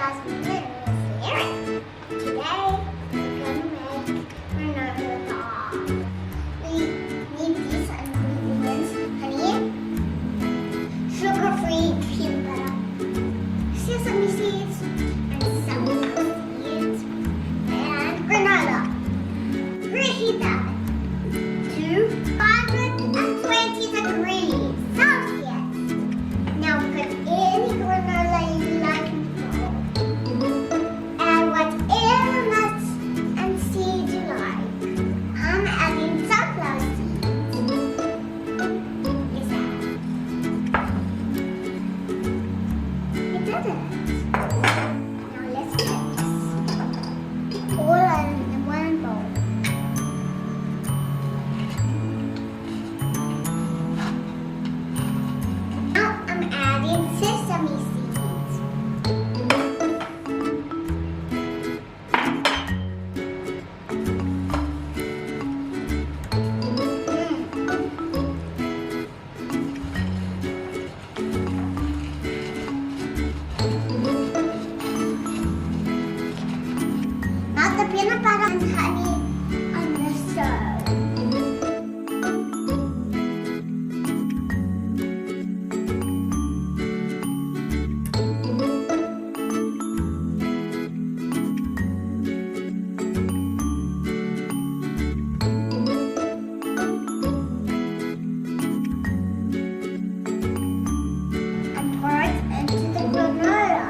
guys, my name is Erin. Today we're going to make granola bars. We need these ingredients: honey, sugar-free peanut butter, sesame seeds, and sunflower seeds, and granola. Preheat the oven to 520 degrees Celsius. Now put any granola you like in the bowl. Add whatever nuts and seeds you like. I'm adding sunflower seeds. Is that? It did it. Now let's mix. All in one bowl. Now I'm adding sesame seeds. Not the peanut butter and honey on the stove. And pour it into the granola.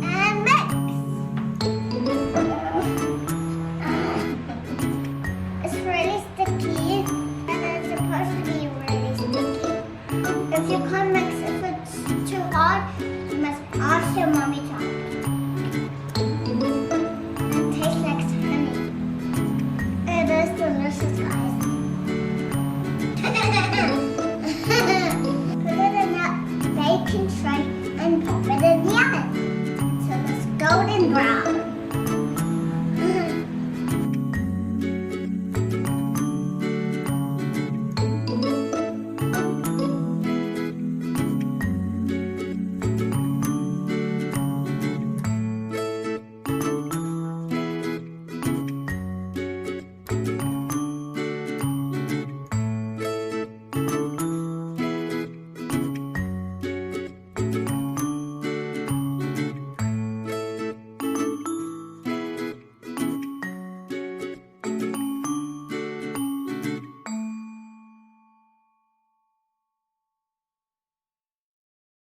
And mix. It's really sticky, and it's supposed to be really sticky. If you can't mix, if it's too hard, you must ask your mommy to help. It tastes like honey. It is delicious, guys. Put it in a baking tray and pop it in the oven until it's golden brown.